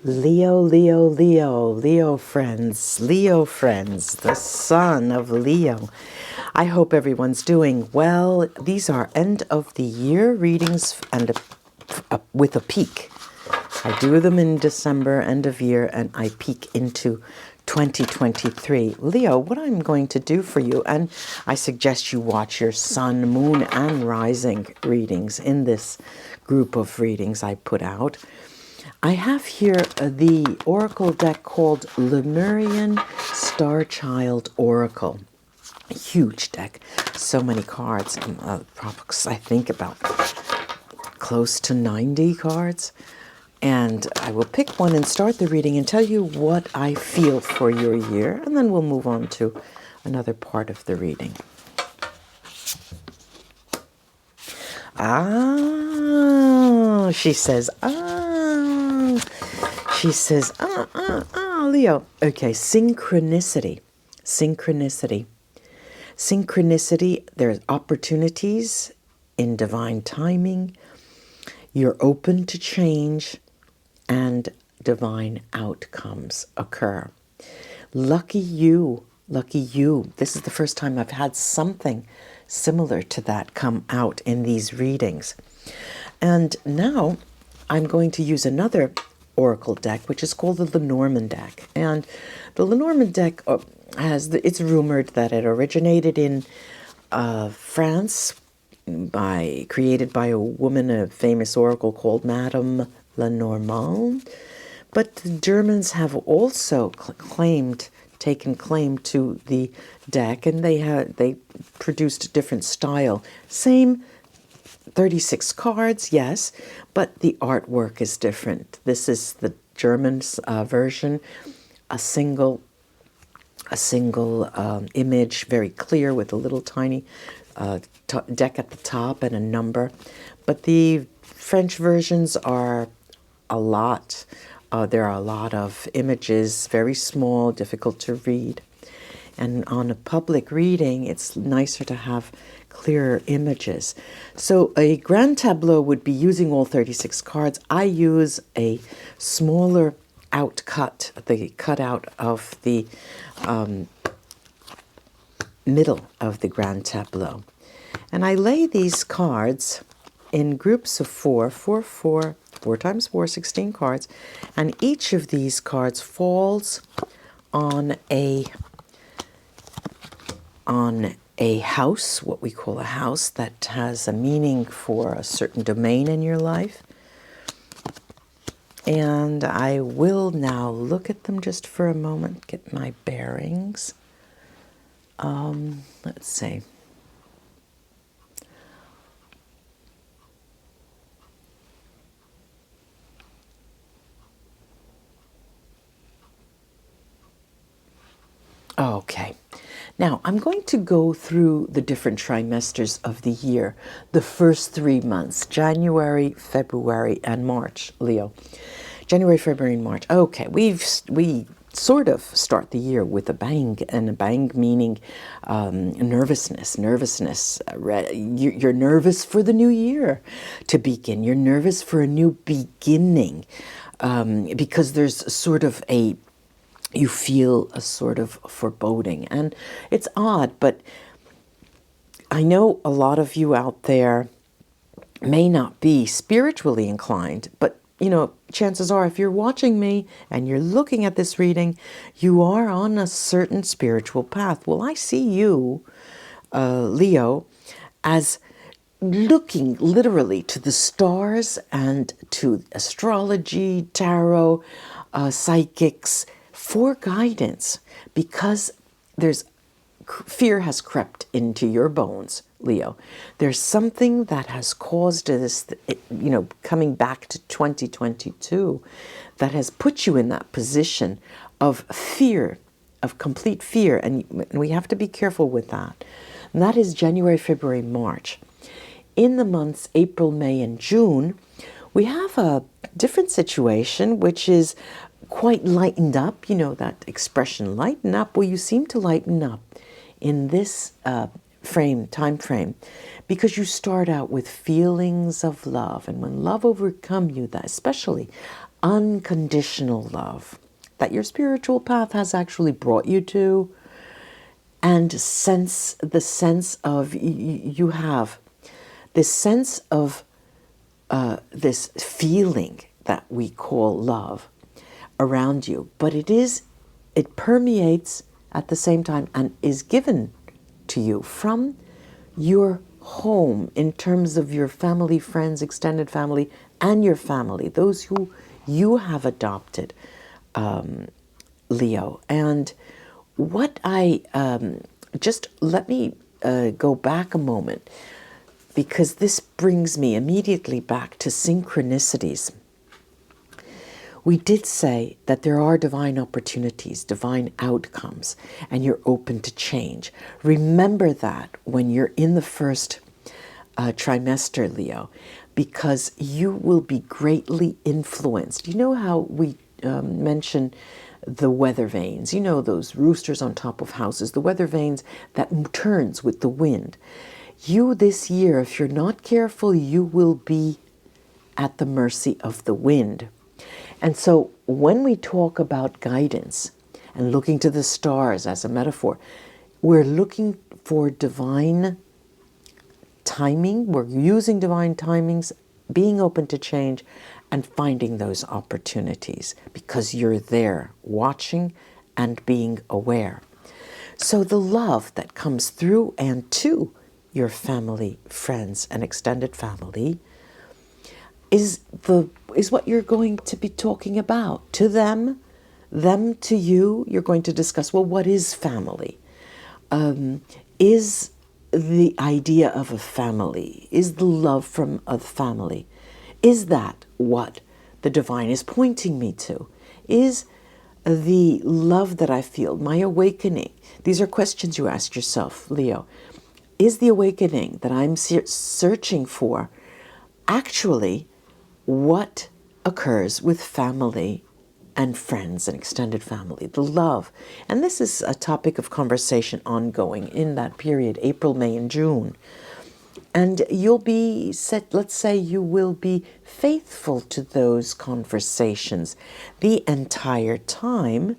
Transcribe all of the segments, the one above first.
Leo, Leo, Leo, Leo friends, the son of Leo. I hope everyone's doing well. These are end of the year readings and with a peek. I do them in December, end of year, and I peek into 2023. Leo, what I'm going to do for you, and I suggest you watch your sun, moon, and rising readings in this group of readings I put out. I have here the oracle deck called Lemurian Starchild Oracle. A huge deck, so many cards, I think about close to 90 cards. And I will pick one and start the reading and tell you what I feel for your year, and then we'll move on to another part of the reading. She says, Leo. Okay, synchronicity. Synchronicity, there's opportunities in divine timing. You're open to change, and divine outcomes occur. Lucky you. This is the first time I've had something similar to that come out in these readings. And now I'm going to use another oracle deck, which is called the Lenormand deck. And the Lenormand deck it's rumored that it originated in France, created by a woman, a famous oracle called Madame Lenormand. But the Germans have also taken claim to the deck, and they produced a different style. Same 36 cards, yes, but the artwork is different. This is the German version, a single image, very clear, with a little tiny deck at the top and a number. But the French versions are a lot. There are a lot of images, very small, difficult to read. And on a public reading, it's nicer to have clearer images. So a grand tableau would be using all 36 cards. I use a smaller the cutout of the middle of the grand tableau. And I lay these cards in groups of four times 4, 16 cards, and each of these cards falls on a house, what we call a house, that has a meaning for a certain domain in your life. And I will now look at them just for a moment, get my bearings. Let's see. Okay. Now, I'm going to go through the different trimesters of the year, the first 3 months, January, February, and March, Leo. January, February, and March. Okay, we sort of start the year with a bang, and a bang meaning nervousness. You're nervous for the new year to begin. You're nervous for a new beginning because there's sort of you feel a sort of foreboding. And it's odd, but I know a lot of you out there may not be spiritually inclined, but chances are if you're watching me and you're looking at this reading, you are on a certain spiritual path. Well, I see you, Leo, as looking literally to the stars and to astrology, tarot, psychics, for guidance, because fear has crept into your bones, Leo. There's something that has caused this, coming back to 2022, that has put you in that position of fear, of complete fear, and we have to be careful with that. And that is January, February, March. In the months April, May, and June, we have a different situation, which is quite lightened up. You know that expression, lighten up. Well, you seem to lighten up in this time frame, because you start out with feelings of love, and when love overcomes you, that especially unconditional love that your spiritual path has actually brought you to, and sense the sense of you have this sense of this feeling that we call love around you, but it permeates at the same time and is given to you from your home in terms of your family, friends, extended family, and your family, those who you have adopted, Leo. And what I just let me go back a moment, because this brings me immediately back to synchronicities. We did say that there are divine opportunities, divine outcomes, and you're open to change. Remember that when you're in the first trimester, Leo, because you will be greatly influenced. You know how we mention the weather vanes, you know, those roosters on top of houses, the weather vanes that turns with the wind. You this year, if you're not careful, you will be at the mercy of the wind. And so when we talk about guidance and looking to the stars as a metaphor, we're looking for divine timing. We're using divine timings, being open to change, and finding those opportunities because you're there watching and being aware. So the love that comes through and to your family, friends, and extended family is what you're going to be talking about. To them to you, you're going to discuss, well, what is family? Is the idea of a family, is the love from a family, is that what the divine is pointing me to? Is the love that I feel, my awakening? These are questions you ask yourself, Leo. Is the awakening that I'm searching for actually what occurs with family and friends and extended family, the love? And this is a topic of conversation ongoing in that period, April, May, and June. And you'll be set, let's say you will be faithful to those conversations the entire time.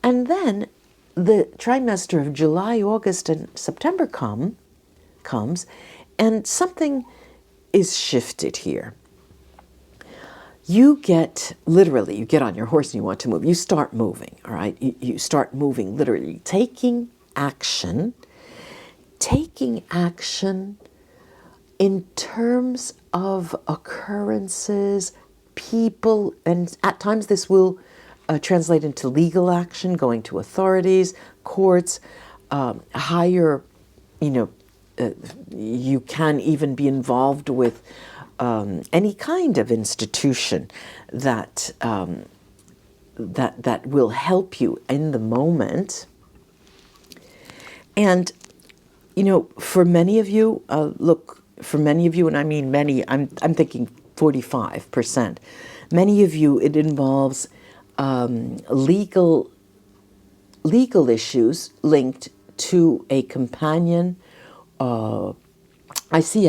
And then the trimester of July, August, and September comes, and something is shifted here. You get on your horse and you want to move. You start moving, all right? You start moving, literally, taking action in terms of occurrences, people, and at times this will translate into legal action, going to authorities, courts, higher, you can even be involved with any kind of institution that that will help you in the moment. And for many of you, and I mean many, I'm thinking 45%. Many of you, it involves legal issues linked to a companion. I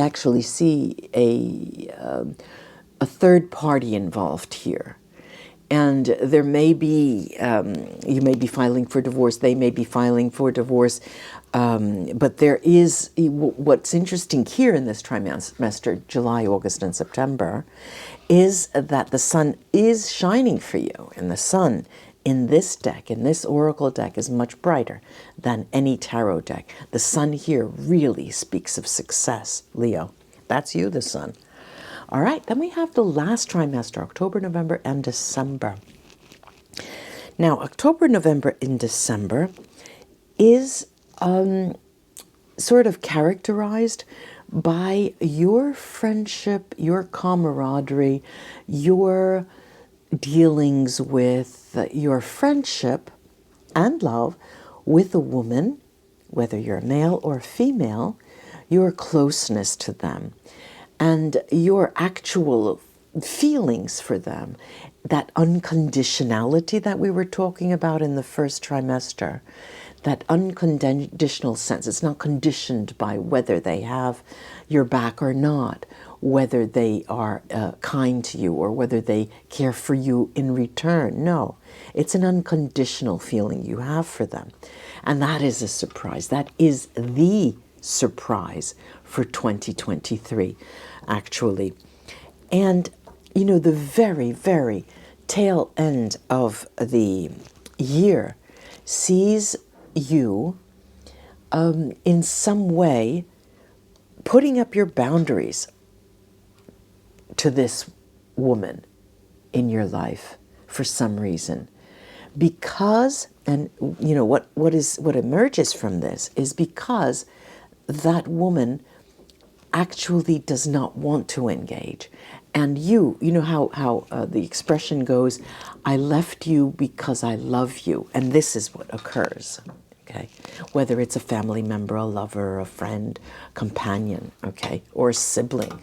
actually see a third party involved here. And there may be, you may be filing for divorce, they may be filing for divorce, but there is, what's interesting here in this trimester, July, August, and September, is that the sun is shining for you. And the sun in this deck, in this oracle deck, is much brighter than any tarot deck. The sun here really speaks of success, Leo. That's you, the sun. All right, then we have the last trimester, October, November, and December. Now, October, November, and December is sort of characterized by your friendship, your camaraderie, your dealings with your friendship and love with a woman, whether you're a male or a female, your closeness to them, and your actual feelings for them, that unconditionality that we were talking about in the first trimester, that unconditional sense. It's not conditioned by whether they have your back or not, whether they are kind to you or whether they care for you in return. No, it's an unconditional feeling you have for them. And that is a surprise. That is the surprise for 2023, actually. And, you know, the very, very tail end of the year sees you in some way putting up your boundaries to this woman in your life for some reason. Because, and you know, what emerges from this is because that woman actually does not want to engage. And you know how the expression goes, I left you because I love you. And this is what occurs, okay? Whether it's a family member, a lover, a friend, companion, okay, or a sibling.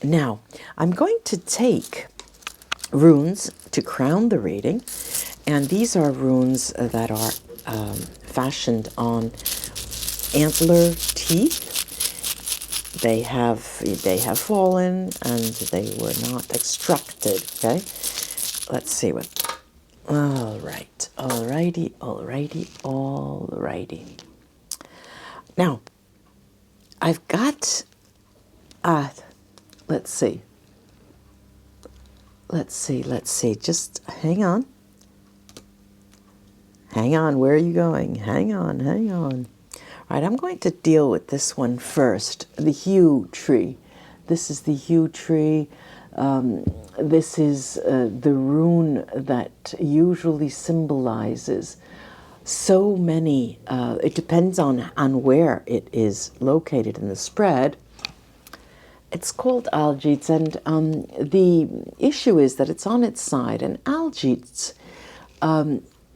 Now, I'm going to take runes to crown the reading, and these are runes that are fashioned on antler teeth. They have fallen and they were not extracted. Okay, let's see what. All right, alrighty. Now, I've got. Let's see. Just hang on. Where are you going? Hang on. All right, I'm going to deal with this one first. The Yew tree. This is the Yew tree. This is the rune that usually symbolizes so many. It depends on where it is located in the spread. It's called Algites, and the issue is that it's on its side, and Algites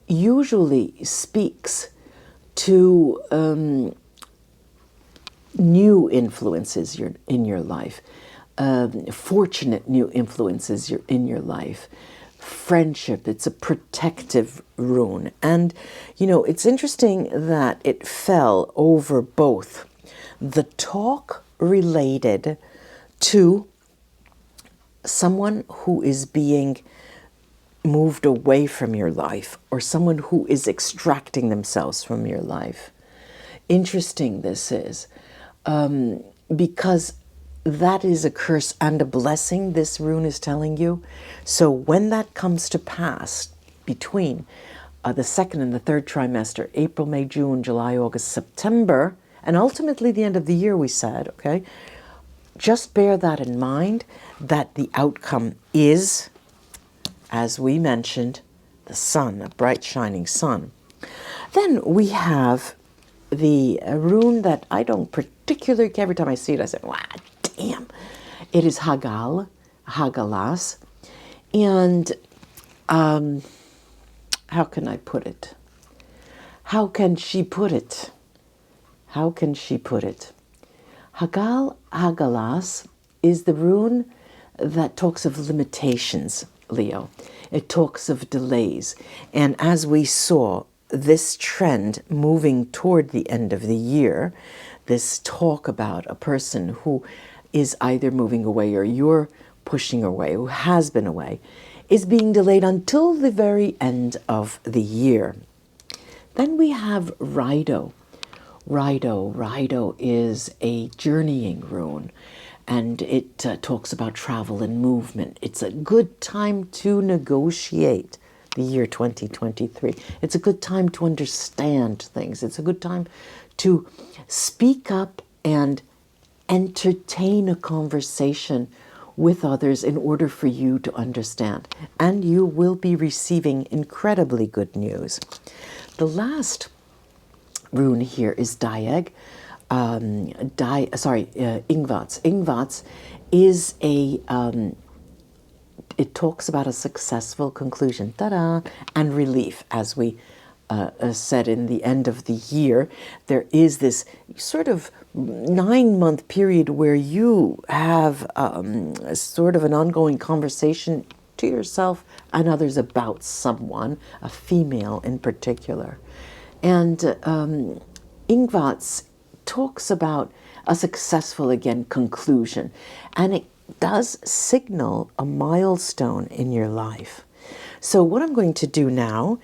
usually speaks to new influences in your life, fortunate new influences in your life, friendship. It's a protective rune. And, you know, it's interesting that it fell over both the talk related to someone who is being moved away from your life or someone who is extracting themselves from your life. Interesting this is, because that is a curse and a blessing, this rune is telling you. So when that comes to pass between the second and the third trimester, April, May, June, July, August, September, and ultimately the end of the year, we said, okay, just bear that in mind, that the outcome is, as we mentioned, the sun, a bright shining sun. Then we have the rune that I don't particularly, every time I see it, I say, wow, damn. It is Hagal, Hagalas. And how can I put it? How can she put it? Hagal, Hagalas is the rune that talks of limitations, Leo. It talks of delays. And as we saw, this trend moving toward the end of the year, this talk about a person who is either moving away or you're pushing away, who has been away, is being delayed until the very end of the year. Then we have Rido. Rido is a journeying rune, and it talks about travel and movement. It's a good time to negotiate the year 2023. It's a good time to understand things. It's a good time to speak up and entertain a conversation with others in order for you to understand. And you will be receiving incredibly good news. The last rune here is Dieg. Ingvats. Ingvats is a, it talks about a successful conclusion, ta-da, and relief, as we said in the end of the year. There is this sort of 9-month period where you have sort of an ongoing conversation to yourself and others about someone, a female in particular. And Ingvats talks about a successful, again, conclusion. And it does signal a milestone in your life. So what I'm going to do now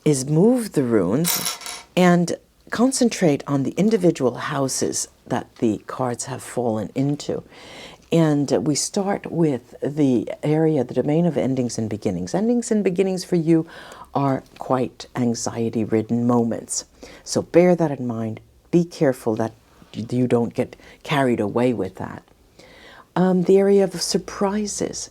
is move the runes and concentrate on the individual houses that the cards have fallen into. And we start with the area, the domain of endings and beginnings. Endings and beginnings for you are quite anxiety-ridden moments. So bear that in mind. Be careful that you don't get carried away with that. The area of surprises.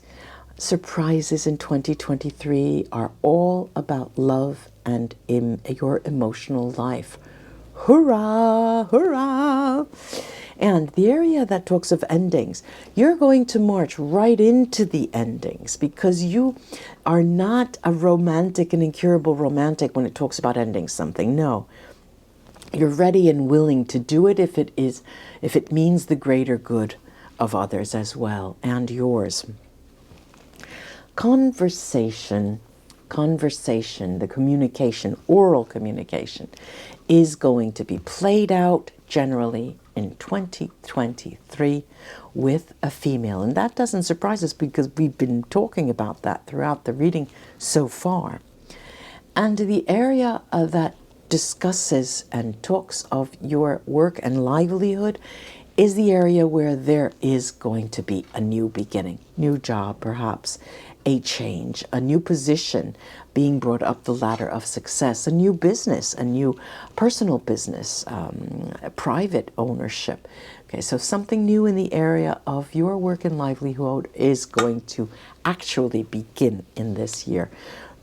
Surprises in 2023 are all about love and in your emotional life. Hurrah! Hurrah! And the area that talks of endings, you're going to march right into the endings because you are not a romantic, an incurable romantic when it talks about ending something. No. You're ready and willing to do it if it means the greater good of others as well and yours. Conversation, the communication, oral communication, is going to be played out generally in 2023 with a female. And that doesn't surprise us because we've been talking about that throughout the reading so far. And the area that discusses and talks of your work and livelihood is the area where there is going to be a new beginning, new job perhaps, a change, a new position being brought up the ladder of success, a new business, a new personal business, private ownership. Okay, so something new in the area of your work and livelihood is going to actually begin in this year.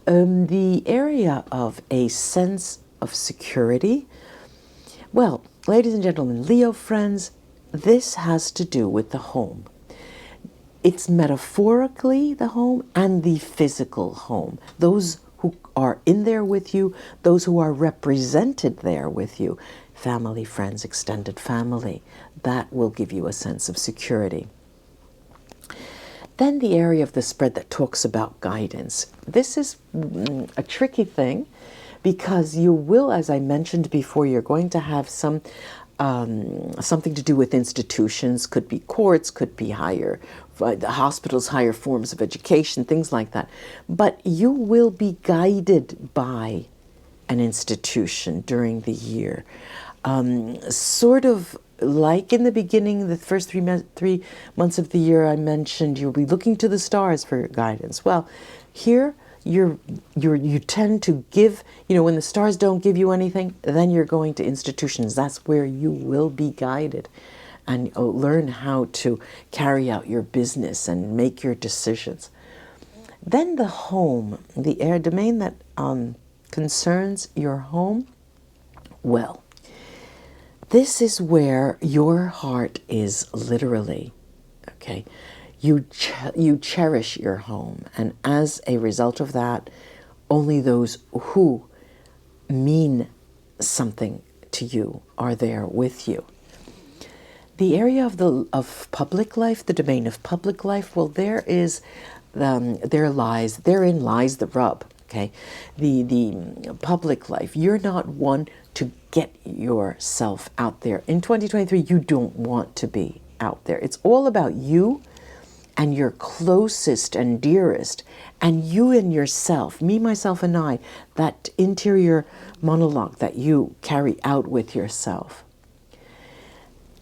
The area of a sense of security, well, ladies and gentlemen, Leo friends, this has to do with the home. It's metaphorically the home and the physical home. Those who are in there with you, those who are represented there with you, family, friends, extended family, that will give you a sense of security. Then the area of the spread that talks about guidance. This is a tricky thing because you will, as I mentioned before, you're going to have something to do with institutions, could be courts, could be the hospitals, higher forms of education, things like that. But you will be guided by an institution during the year. Sort of like in the beginning, the first 3 months of the year I mentioned, you'll be looking to the stars for guidance. Well, here you tend to give, when the stars don't give you anything, then you're going to institutions. That's where you will be guided and learn how to carry out your business and make your decisions. Then the home, the air domain that concerns your home, well, this is where your heart is literally, okay? You cherish your home, and as a result of that, only those who mean something to you are there with you. The area of public life, the domain of public life, well, therein lies the rub. Okay, the public life. You're not one to get yourself out there. In 2023, you don't want to be out there. It's all about you and your closest and dearest, and you and yourself, me, myself, and I, that interior monologue that you carry out with yourself.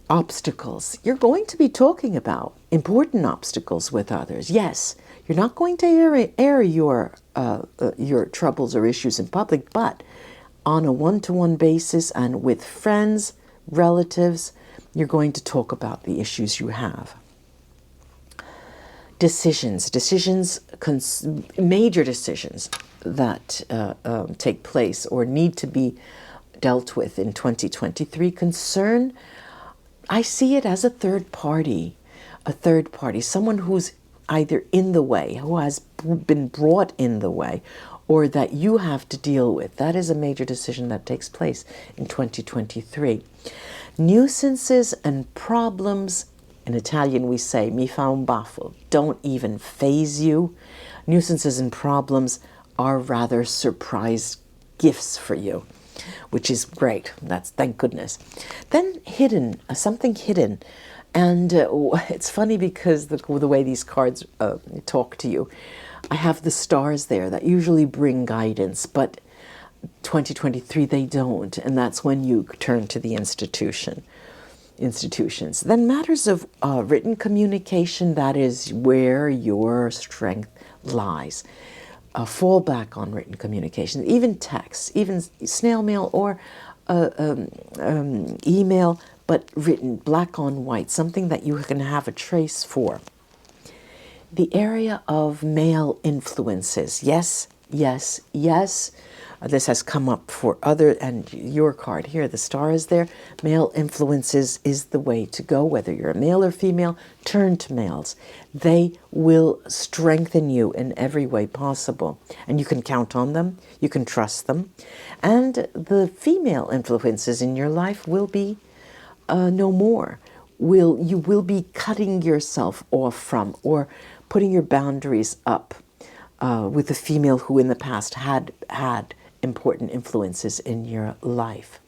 Obstacles. You're going to be talking about important obstacles with others. Yes, you're not going to air your troubles or issues in public, but on a one-to-one basis and with friends, relatives, you're going to talk about the issues you have. Decisions, major decisions that take place or need to be dealt with in 2023 concern, I see it as a third party, someone who's either in the way, who has been brought in the way, or that you have to deal with. That is a major decision that takes place in 2023. Nuisances and problems, in Italian we say, mi fa un baffo, don't even faze you. Nuisances and problems are rather surprise gifts for you. which is great. That's thank goodness. Then hidden, something hidden. And it's funny because the way these cards talk to you, I have the stars there that usually bring guidance, but 2023 they don't, and that's when you turn to the institutions. Then matters of written communication, that is where your strength lies. Fall back on written communication, even text, even snail mail or email, but written black on white, something that you can have a trace for. The area of male influences, yes, yes, yes. This has come up for other, and your card here, the star is there. Male influences is the way to go, whether you're a male or female. Turn to males. They will strengthen you in every way possible. And you can count on them. You can trust them. And the female influences in your life will be no more. You will be cutting yourself off from or putting your boundaries up with the female who in the past had important influences in your life.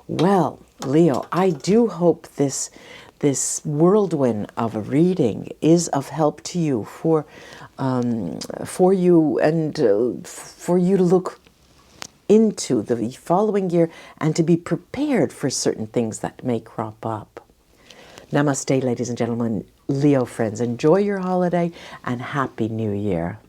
Well, Leo, I do hope this whirlwind of a reading is of help to you for you and for you to look into the following year and to be prepared for certain things that may crop up. Namaste, ladies and gentlemen, Leo friends. Enjoy your holiday and Happy New Year.